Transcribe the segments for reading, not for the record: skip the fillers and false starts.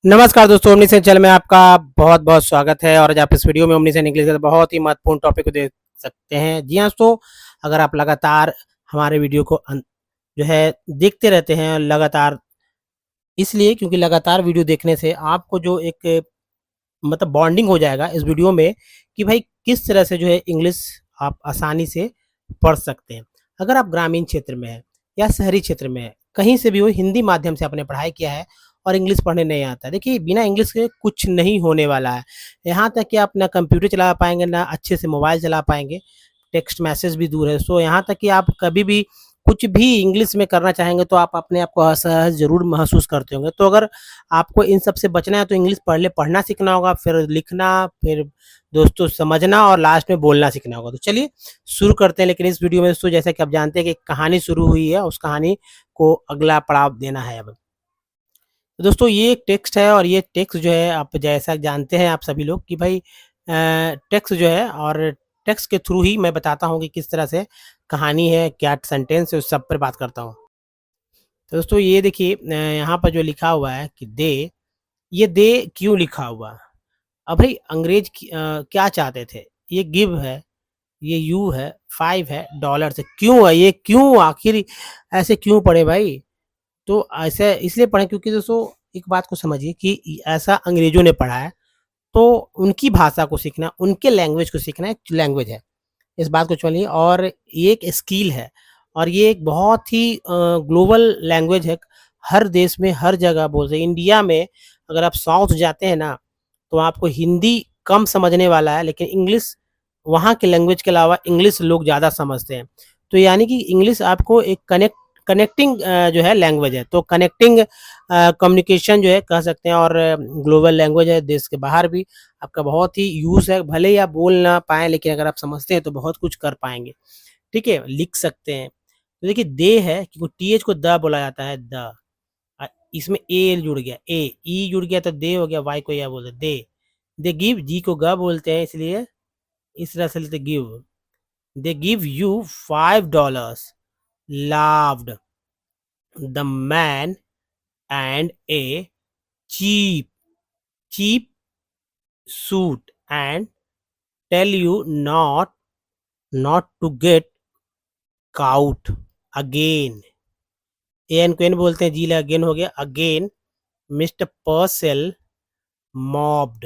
नमस्कार दोस्तों, ओमनीसेन चैनल में आपका बहुत बहुत स्वागत है। और आज आप इस वीडियो में ओमनीसेन इंग्लिश के बहुत ही महत्वपूर्ण टॉपिक को देख सकते हैं। जी हाँ दोस्तों, अगर आप लगातार हमारे वीडियो को जो है देखते रहते हैं लगातार, इसलिए क्योंकि लगातार वीडियो देखने से आपको जो एक मतलब बॉन्डिंग हो जाएगा इस वीडियो में कि भाई किस तरह से जो है इंग्लिश आप आसानी से पढ़ सकते हैं। अगर आप ग्रामीण क्षेत्र में हैं या शहरी क्षेत्र में हैं, कहीं से भी हो, हिंदी माध्यम से आपने पढ़ाई किया है और इंग्लिश पढ़ने नहीं आता, देखिए बिना इंग्लिश के कुछ नहीं होने वाला है। यहाँ तक कि आप ना कंप्यूटर चला पाएंगे, ना अच्छे से मोबाइल चला पाएंगे, टेक्स्ट मैसेज भी दूर है। सो यहाँ तक कि आप कभी भी कुछ भी इंग्लिश में करना चाहेंगे तो आप अपने आप को असहज ज़रूर महसूस करते होंगे। तो अगर आपको इन सब से बचना है तो इंग्लिश पहले पढ़ना सीखना होगा, फिर लिखना, फिर दोस्तों समझना और लास्ट में बोलना सीखना होगा। तो चलिए शुरू करते हैं। लेकिन इस वीडियो में दोस्तों जैसा कि आप जानते हैं कि कहानी शुरू हुई है, उस कहानी को अगला पड़ाव देना है अब। तो दोस्तों ये एक टेक्स्ट है और ये टेक्स्ट जो है आप जैसा जानते हैं आप सभी लोग कि भाई टेक्स्ट जो है, और टेक्स्ट के थ्रू ही मैं बताता हूँ कि किस तरह से कहानी है, क्या सेंटेंस है, उस सब पर बात करता हूँ। तो दोस्तों ये देखिए यहाँ पर जो लिखा हुआ है कि दे, ये दे क्यों लिखा हुआ? अब भाई अंग्रेज क्या चाहते थे? ये गिव है, ये यू है, 5 है, डॉलर्स है। क्यों है ये? क्यों आखिर ऐसे क्यों पढ़े भाई? तो ऐसे इसलिए पढ़े क्योंकि दोस्तों एक बात को समझिए कि ऐसा अंग्रेजों ने पढ़ा है, तो उनकी भाषा को सीखना, उनके लैंग्वेज को सीखना एक लैंग्वेज है। इस बात को समझिए। और ये एक स्किल है और ये एक बहुत ही ग्लोबल लैंग्वेज है। हर देश में हर जगह बोलते हैं। इंडिया में अगर आप साउथ जाते हैं ना, तो आपको हिंदी कम समझने वाला है, लेकिन इंग्लिश वहाँ के लैंग्वेज के अलावा इंग्लिश लोग ज़्यादा समझते हैं। तो यानी कि इंग्लिश आपको एक कनेक्टिंग जो है लैंग्वेज है। तो कनेक्टिंग कम्युनिकेशन जो है कह सकते हैं, और ग्लोबल लैंग्वेज है, देश के बाहर भी आपका बहुत ही यूज़ है। भले ही आप बोल ना पाएँ, लेकिन अगर आप समझते हैं तो बहुत कुछ कर पाएँगे। ठीक है? लिख सकते हैं। तो देखिए दे है, क्योंकि टीएच को द बोला जाता है, द। इसमें ए जुड़ गया, ई जुड़ गया तो दे हो गया, वाई को या बोलते हैं दे। दे गिव, जी को ग बोलते हैं, इसलिए इस तरह से लेते give. They give you $5, laughed the man and a cheap cheap suit and tell you not to get caught again. An को एन बोलते हैं, जी ला अगेन हो गया, again mister Purcell mopped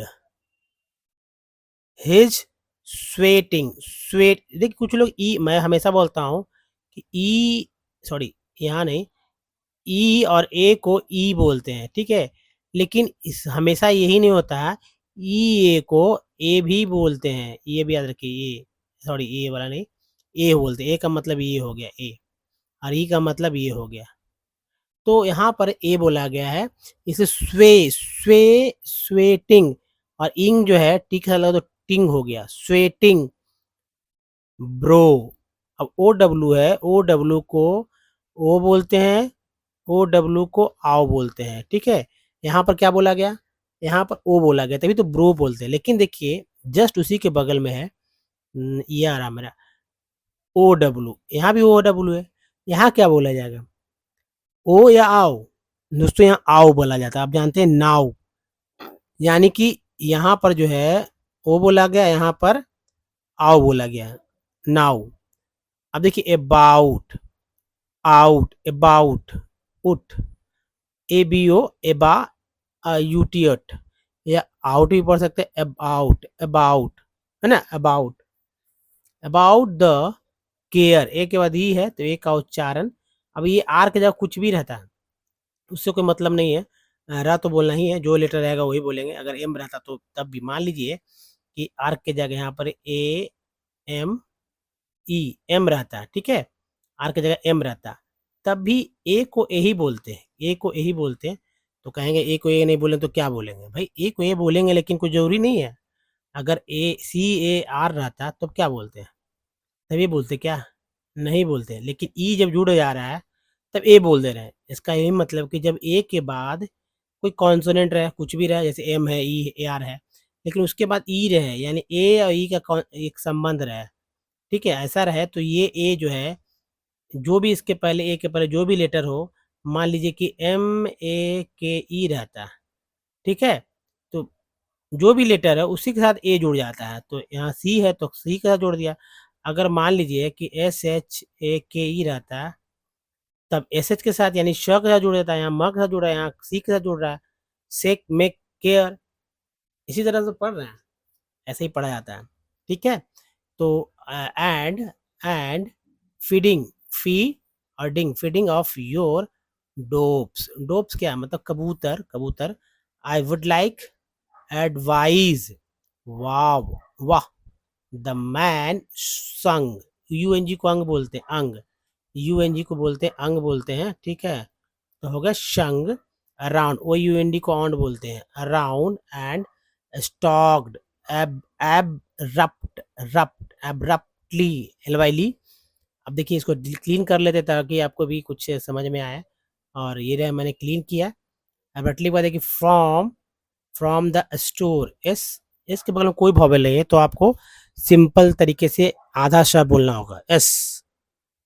his sweating. Sweat, देखिए कुछ लोग ई, मैं हमेशा बोलता हूँ कि ई, सॉरी यहाँ नहीं, ई और ए को ई बोलते हैं, ठीक है? लेकिन इस हमेशा यही नहीं होता है, ई ए को ए भी बोलते हैं। ये भी याद रखिए, ए, सॉरी ए वाला नहीं, ए बोलते हैं। ए का मतलब ये हो गया ए, और ई का मतलब ये हो गया। तो यहाँ पर ए बोला गया है, इसे स्वेटिंग, और इंग जो है टी के साथ लगा तो टिंग हो गया, स्वेटिंग ब्रो। अब ओ डब्ल्यू है, ओ डब्ल्यू को ओ बोलते हैं, ओ डब्ल्यू को आओ बोलते हैं, ठीक है? यहाँ पर क्या बोला गया? यहाँ पर ओ बोला गया, तभी तो ब्रो बोलते हैं। लेकिन देखिए जस्ट उसी के बगल में है ये आ रहा मेरा ओ डब्ल्यू, यहाँ भी ओ डब्ल्यू है। यहाँ क्या बोला जाएगा? ओ या आओ? दोस्तों यहाँ आओ बोला जाता है। आप जानते हैं नाउ, यानी कि यहाँ पर जो है ओ बोला गया, यहाँ पर आओ बोला गया, नाउ। अब देखिए अबाउट, आउट, अबाउट, उठ, ए बी ओ, एबा, यूटीएट, या आउट भी पढ़ सकते हैं, अबाउट, अबाउट, है ना? अबाउट, अबाउट द केयर, ए के बाद ही है तो ए का उच्चारण। अब ये आर के जगह कुछ भी रहता है उससे कोई मतलब नहीं है, रा तो बोलना ही है, जो लेटर रहेगा वही बोलेंगे। अगर एम रहता तो तब भी मान लीजिए कि आर के जगह यहाँ पर ए एम ई, एम रहता है, ठीक है? आर की जगह एम रहता, तब भी ए को ए ही बोलते हैं, ए को ए ही बोलते हैं। तो कहेंगे ए को ए नहीं बोले तो क्या बोलेंगे? भाई ए को ए बोलेंगे, लेकिन कोई ज़रूरी नहीं है। अगर ए सी ए आर रहता तो क्या बोलते हैं? तभी बोलते क्या? नहीं बोलते। लेकिन ई जब जुड़ जा रहा है तब ए बोल दे रहे हैं। इसका यही मतलब कि जब ए के बाद कोई कॉन्सोनेंट रहे, कुछ भी रहे, जैसे एम है, ई ए आर है, लेकिन उसके बाद ई रहे, यानी ए और ई का एक संबंध रहे, ठीक है? ऐसा रहे तो ये ए जो है, जो भी इसके पहले ए के पहले जो भी लेटर हो, मान लीजिए कि एम ए के ई रहता, ठीक है। तो जो भी लेटर है उसी के साथ ए जुड़ जाता है, तो यहाँ सी है तो सी के साथ जोड़ दिया। अगर मान लीजिए कि एस एच ए के ई रहता है, तब एस एच के साथ यानी श के साथ जुड़ जाता है, यहाँ म के साथ जुड़ रहा है, यहाँ सी के साथ जुड़ रहा है, सेक मेक केयर, इसी तरह से पढ़ रहे हैं, ऐसे ही पढ़ा जाता है। ठीक है। तो एंड एंड फीडिंग, फी और डिंग, feeding of your doves, doves क्या है मतलब कबूतर, कबूतर। I would like advise, wow वाह, द मैन संग, यूएनजी को अंग बोलते हैं, अंग, यूएनजी को बोलते हैं अंग बोलते हैं। ठीक है। तो हो गया शंग, अराउंड, ओ यूएनडी को ऑन बोलते हैं, अराउंड एंड स्टॉक्ड, एब एबरप्ट, रप्ट, एबरप्टली, एलवाइली। अब देखिए इसको क्लीन कर लेते ताकि आपको भी कुछ समझ में आए, और ये रहा मैंने क्लीन किया। एबरप्टली बाद देखिए from, from the store, S, इसके बगल में कोई वॉवेल नहीं है तो आपको सिंपल तरीके से आधा श बोलना होगा, एस,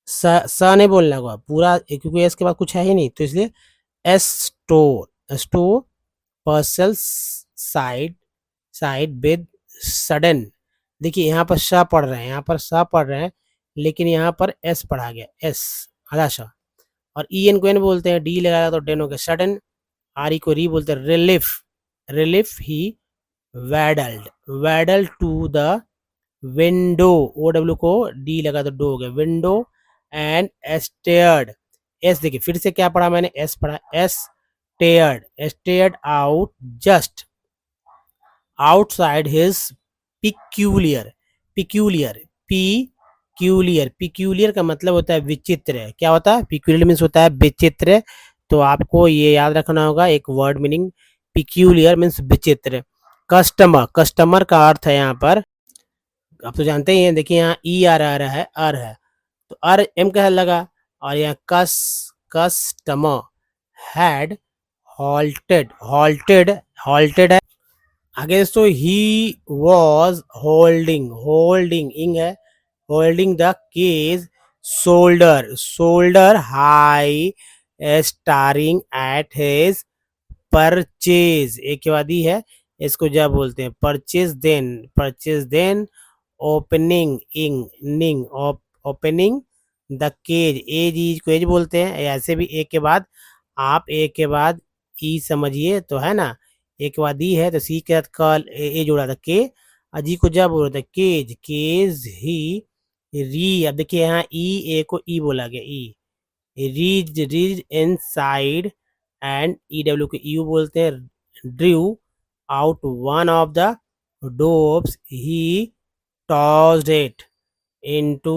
स नहीं बोलना होगा पूरा, क्योंकि एस के बाद कुछ है ही नहीं, तो इसलिए S, store, store, पर्सल side, side with sudden. देखिए यहाँ पर श पढ़ रहे हैं, यहाँ पर स पढ़ रहे हैं, लेकिन यहाँ पर एस पढ़ा गया, एस आधा श। और ई एन को एन बोलते हैं, डी लगाया तो डेन हो गया सडन, आर ई को री बोलते हैं relief, relief he waddled, waddle to the window, O W को डी लगा तो डो हो गया, विंडो एंड स्टेयर्ड, एस देखिए फिर से क्या पढ़ा मैंने, एस पढ़ा, S stared, stared out just outside his peculiar, peculiar, peculiar, peculiar का मतलब होता है विचित्र, क्या होता है, पिक्यूलियर मीन्स होता है विचित्र। तो आपको ये याद रखना होगा एक वर्ड मीनिंग, पिक्यूलियर मीन्स विचित्र। कस्टमर, कस्टमर का अर्थ है यहाँ पर, आप तो जानते ही हैं, देखिए यहाँ ई आ रहा है, अर है, तो अर एम का लगा, और यहाँ customer had halted, halted, halted है आगे दोस्तों, ही वॉज होल्डिंग, होल्डिंग इंग है, holding the cage, shoulder, shoulder high, staring at his purchase, एक के बाद ही है, इसको क्या बोलते हैं, purchase then, purchase then, opening इंग निंग, ओपनिंग द केज, एज ईज को एज बोलते हैं, ऐसे भी एक के बाद आप एक के बाद ई समझिए तो है ना, एक के बाद ई है तो सी के साथ कल ए जोड़ा था के, अजी को जब बोला था केज, केज ही री, अब देखिए यहाँ ई ए को ई बोला गया, E read, read inside and E W को यू बोलते हैं, drew out one of the doves, he tossed it into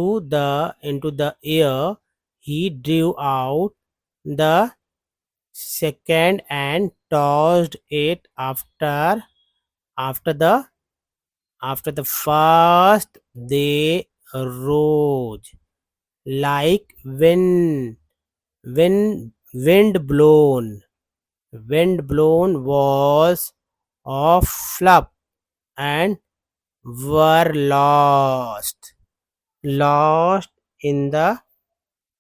the air, he drew out the second and tossed it after the after the first, they rose like wind blown, wind blown was of fluff and were lost in the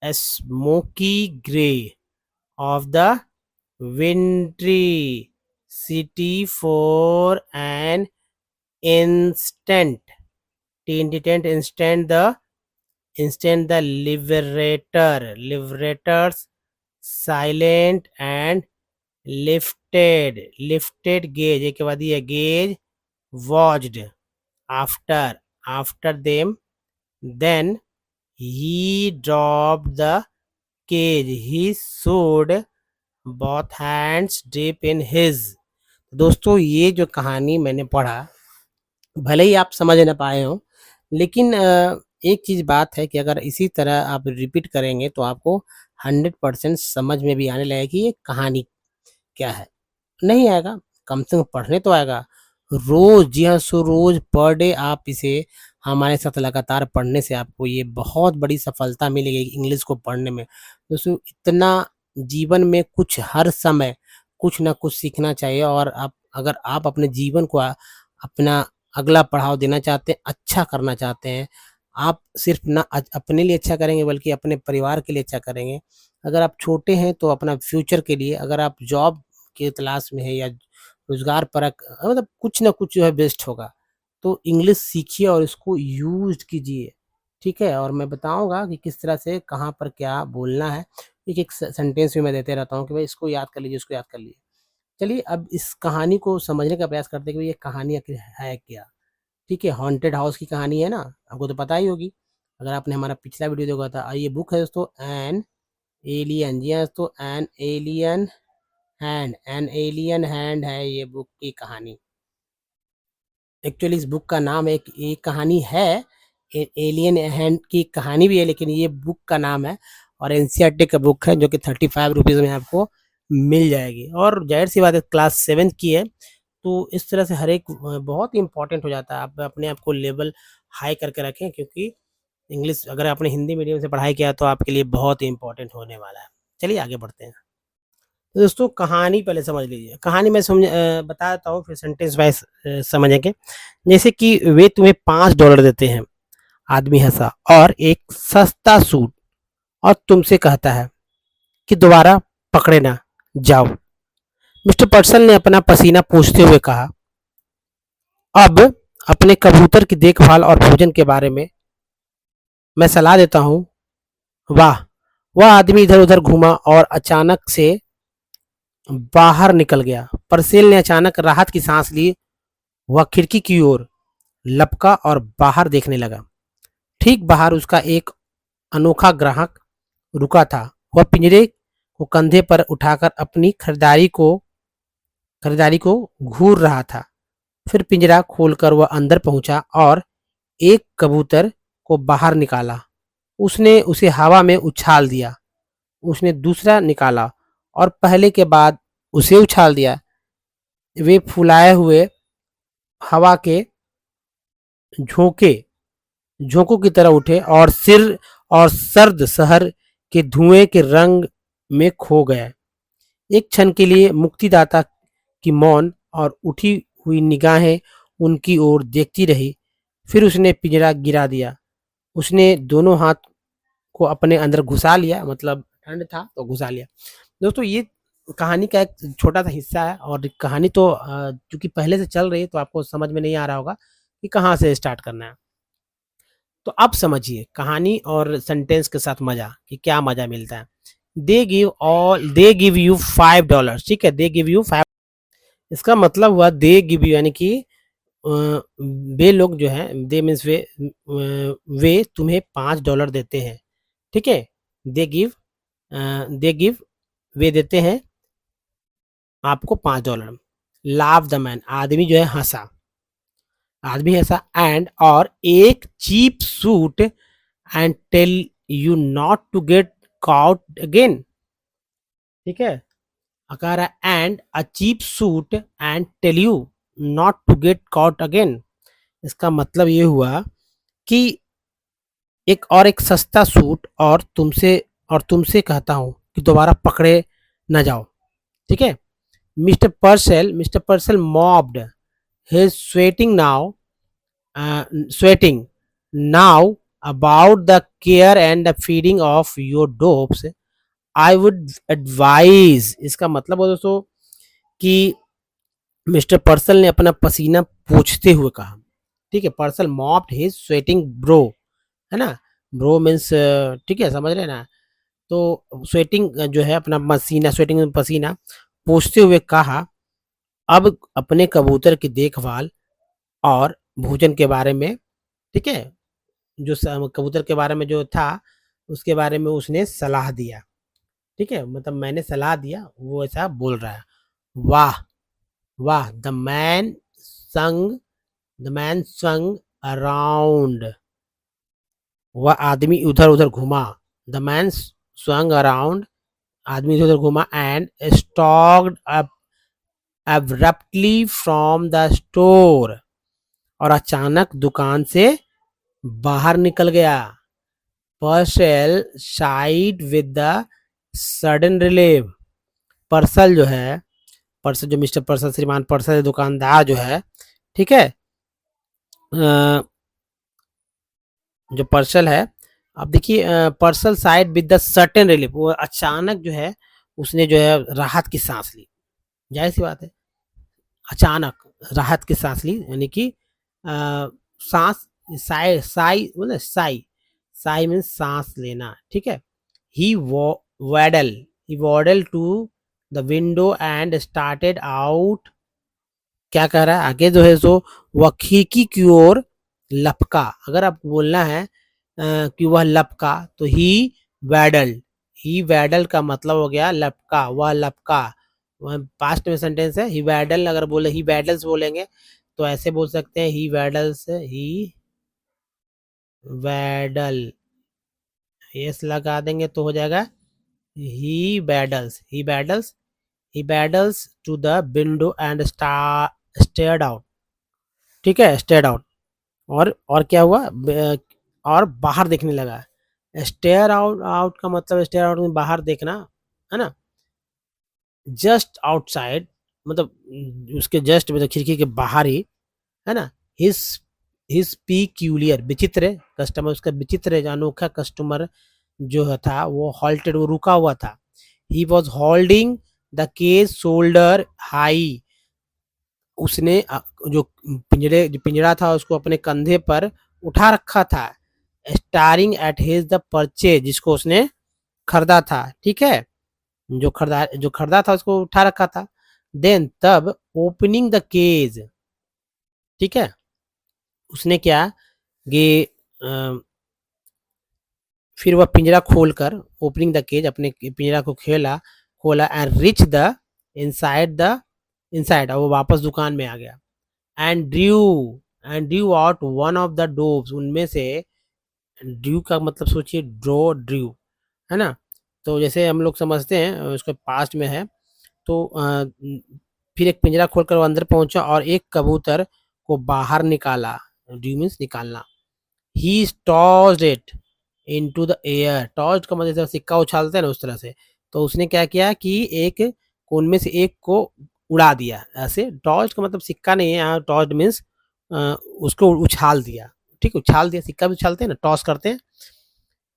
smoky gray of the wintry city for an instant, instant, the liberators silent and lifted gaze, एक के बाद ये gaze watched after them, then he dropped the cage, he showed both hands deep in his। दोस्तों ये जो कहानी मैंने पढ़ा, भले ही आप समझ ना पाए हो, लेकिन एक चीज़ बात है कि अगर इसी तरह आप रिपीट करेंगे तो आपको 100% समझ में भी आने लगेगा कि ये कहानी क्या है। नहीं आएगा, कम से कम पढ़ने तो आएगा। रोज़, जी हाँ, सो रोज़ पर डे आप इसे हमारे साथ लगातार पढ़ने से आपको ये बहुत बड़ी सफलता मिलेगी इंग्लिश को पढ़ने में। दोस्तों इतना जीवन में कुछ हर समय कुछ ना कुछ सीखना चाहिए, और आप अगर आप अपने जीवन को अपना अगला पड़ाव देना चाहते हैं, अच्छा करना चाहते हैं, आप सिर्फ ना अपने लिए अच्छा करेंगे बल्कि अपने परिवार के लिए अच्छा करेंगे। अगर आप छोटे हैं तो अपना फ्यूचर के लिए, अगर आप जॉब की तलाश में है या रोजगार परक मतलब कुछ ना कुछ जो है बेस्ट होगा। तो इंग्लिश सीखिए और इसको यूज़ कीजिए, ठीक है? और मैं बताऊँगा कि किस तरह से कहाँ पर क्या बोलना है। एक-एक सेंटेंस भी मैं देते रहता हूँ कि भाई इसको याद कर लीजिए, उसको याद कर लीजिए। चलिए अब इस कहानी को समझने का प्रयास करते हैं कि भई ये कहानी आखिर है क्या? ठीक है, हॉन्टेड हाउस की कहानी है ना? आपको तो पता ही होगी। अगर आपने हमारा पिछला वीडियो देखा था। ये बुक है दोस्तों एन एलियन, जी हाँ दोस्तों, एन एलियन हैंड है ये बुक की कहानी। एक्चुअली इस बुक का नाम एक कहानी है, एलियन हैंड की कहानी भी है, लेकिन ये बुक का नाम है और एनसीईआरटी का बुक है जो कि 35 रुपीज़ में आपको मिल जाएगी। और जाहिर सी बात है क्लास 7 की है, तो इस तरह से हर एक बहुत ही इम्पोर्टेंट हो जाता है। आप अपने आप को लेवल हाई करके रखें, क्योंकि इंग्लिश अगर आपने हिंदी मीडियम से पढ़ाई किया तो आपके लिए बहुत ही इम्पोर्टेंट होने वाला है। चलिए आगे बढ़ते हैं। तो दोस्तों कहानी पहले समझ लीजिए। कहानी मैं बता देता हूँ, फिर सेंटेंस वाइज़ समझेंगे। जैसे कि वे तुम्हें $5 देते हैं, आदमी हँसा, और एक सस्ता सूट, और तुमसे कहता है कि दोबारा पकड़े ना जाओ। मिस्टर पर्सन ने अपना पसीना पोंछते हुए कहा, अब अपने कबूतर की देखभाल और भोजन के बारे में मैं सलाह देता हूँ। वाह! वह आदमी इधर-उधर घूमा और अचानक से बाहर निकल गया। परसेल ने अचानक राहत की सांस ली। वह खिड़की की ओर लपका और बाहर देखने लगा। ठीक बाहर उसका एक अनोखा ग्राहक रुका था। वह पिंजरे को कंधे पर उठाकर अपनी खरीदारी को घूर रहा था। फिर पिंजरा खोलकर वह अंदर पहुंचा और एक कबूतर को बाहर निकाला। उसने उसे हवा में उछाल दिया। उसने दूसरा निकाला और पहले के बाद उसे उछाल दिया। वे फुलाए हुए हवा के झोंके झोंकों की तरह उठे और सिर और सर्द शहर के धुएं के रंग में खो गए। एक क्षण के लिए मुक्तिदाता की मौन और उठी हुई निगाहें उनकी ओर देखती रही। फिर उसने पिंजरा गिरा दिया। उसने दोनों हाथ को अपने अंदर घुसा लिया, मतलब ठंड था तो घुसा लिया। दोस्तों ये कहानी का एक छोटा सा हिस्सा है, और कहानी तो चूंकि पहले से चल रही है तो आपको समझ में नहीं आ रहा होगा कि कहाँ से स्टार्ट करना है। तो अब समझिए कहानी और सेंटेंस के साथ मजा कि क्या मजा मिलता है। दे गिव यू $5, ठीक है, दे गिव यू 5। इसका मतलब हुआ दे गिव यू, यानी कि वे लोग जो है, दे मीन्स वे तुम्हें $5 देते हैं, ठीक है। They give they give way देते हैं आपको $5। लाव द मैन, आदमी जो है हंसा, आदमी हंसा, एंड और एक cheap suit and tell you not to get caught again, ठीक है। अकार and a cheap suit and tell you not to get caught again. इसका मतलब ये हुआ कि एक सस्ता सूट, और तुमसे कहता हूँ कि दोबारा पकड़े न जाओ, ठीक है। Mister पर्सल mopped his sweating now about the care and the feeding of your dogs. I would advise, इसका मतलब है दोस्तों कि मिस्टर पर्सल ने अपना पसीना पोंछते हुए कहा, ठीक है। पर्सल मॉप्ड हिज स्वेटिंग ब्रो, है ना, ब्रो मीन्स, ठीक है, समझ रहे हैं ना। तो स्वेटिंग जो है अपना पसीना, स्वेटिंग में पसीना पोंछते हुए कहा, अब अपने कबूतर की देखभाल और भोजन के बारे में, ठीक है, जो कबूतर के बारे में जो था उसके बारे में उसने सलाह दिया, ठीक है, मतलब मैंने सलाह दिया, वो ऐसा बोल रहा है। वाह वाह, द मैन संग अराउंड, वह आदमी उधर उधर घुमा। द मैन स्वंग अराउंड, आदमी इधर उधर घुमा, and stocked up abruptly from the store, और अचानक दुकान से बाहर निकल गया। पर्सल side with the sudden relieve, पर्सल जो है, पर्सल जो मिस्टर पर्सल, श्रीमान पर्सल दुकानदार जो है, ठीक है, जो पर्सल है, अब देखिए पर्सल side with the sudden relief, वो अचानक जो है उसने जो है राहत की सांस ली। जाहिर सी बात है, अचानक राहत की सांस ली, यानी कि सांस, साई साई बोले साई, साई मीन्स सांस लेना, ठीक है। He waddle, he waddle to the window and started out, क्या कह रहा है आगे जो है, सो वह खिड़की की ओर लपका। अगर आपको बोलना है कि वह लपका, तो ही वैडल का मतलब हो गया लपका, वह लपका। वह पास्ट में सेंटेंस है। ही वैडल, अगर बोले ही वैडल्स बोलेंगे तो ऐसे बोल सकते हैं, ही वैडल्स, ही वैडल, यस लगा देंगे तो हो जाएगा he waddles, he waddles, he waddles to the window and stared out, ठीक है, स्टेयर्ड आउट। और क्या हुआ, और बाहर देखने लगा। स्टेयर आउट, आउट का मतलब स्टेयर आउट में बाहर देखना, है ना। जस्ट आउटसाइड मतलब उसके जस्ट मतलब खिड़की के बाहर ही, है ना। हिज हिज पीक्यूलियर, विचित्र कस्टमर, उसका विचित्र अनोखा कस्टमर जो था वो हॉल्टेड, वो रुका हुआ था। ही was holding the case shoulder high, उसने जो पिंजरा था उसको अपने कंधे पर उठा रखा था। Starring at his the purchase, जिसको उसने खरीदा था, ठीक है, जो खरीदा था उसको उठा रखा था। देन तब ओपनिंग द केज, ठीक है, उसने क्या, ये फिर वह पिंजरा खोलकर, ओपनिंग द केज, अपने पिंजरा को खोला एंड रिच द इनसाइड, और वो वापस दुकान में आ गया। And drew out one of the doves, उनमें से, ड्रू का मतलब सोचिए ड्रू, है ना। तो जैसे हम लोग समझते हैं उसके पास्ट में है, तो फिर एक पिंजरा खोलकर वो अंदर पहुंचा और एक कबूतर को बाहर निकाला। ड्रू मीन्स निकालना। He tossed it into the air, tossed का मतलब जैसे सिक्का उछालते हैं ना उस तरह से। तो उसने क्या किया कि एक उनमें से एक को उड़ा दिया। ऐसे टॉस्ड का मतलब सिक्का नहीं है यहाँ, टॉस्ड मीन्स उसको उछाल दिया, ठीक है, उछाल दिया, सिक्का भी उछालते हैं ना, टॉस करते हैं।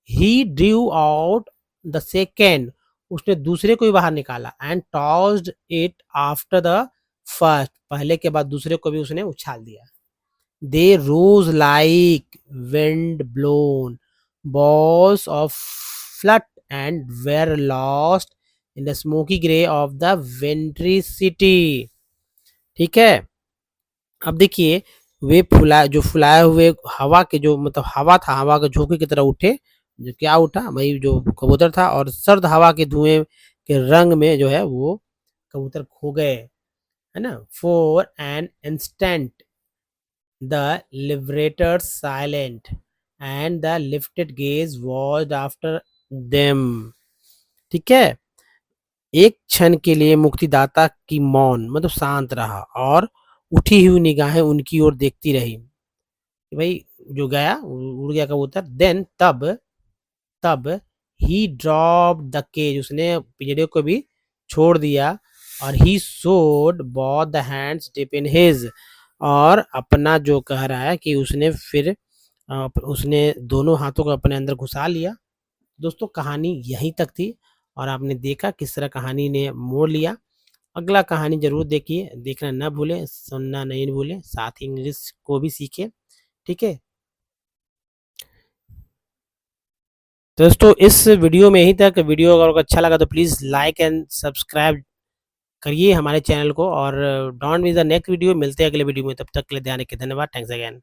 ही ड्रू आउट द सेकेंड, उसने दूसरे को भी बाहर निकाला। And tossed it after the first, पहले के बाद दूसरे को भी उसने उछाल दिया। They rose like wind blown balls of fluff and were lost in the smoky grey of the wintry city, ठीक है। अब देखिए, वे जो फुलाए हुए हवा के जो मतलब हवा था, हवा के झोंके की तरह उठे। जो क्या उठा भाई, जो कबूतर था, और सर्द हवा के धुएं के रंग में जो है वो कबूतर खो गए, है ना। For an instant the liberators silent, and the lifted gaze watched after them, ठीक है। एक क्षण के लिए मुक्तिदाता की मौन मतलब शांत रहा, और उठी हुई निगाहें उनकी ओर देखती रही। भाई जो गया उड़ गया कबूतर। देन तब ही ड्रॉप द केज, उसने पिंजरे को भी छोड़ दिया। और he showed both the hands dip in his, और अपना जो कह रहा है कि उसने फिर उसने दोनों हाथों को अपने अंदर घुसा लिया। दोस्तों कहानी यहीं तक थी, और आपने देखा किस तरह कहानी ने मोड़ लिया। अगला कहानी जरूर देखिए, देखना ना भूलें, सुनना नहीं भूलें, साथ ही इंग्लिश को भी सीखें, ठीक है। तो दोस्तों इस वीडियो में यहीं तक। वीडियो अगर अच्छा लगा तो प्लीज़ लाइक एंड सब्सक्राइब करिए हमारे चैनल को, और don't miss the next video. मिलते हैं अगले वीडियो में, तब तक के लिए ध्यान रखिए, धन्यवाद, थैंक्स अगेन।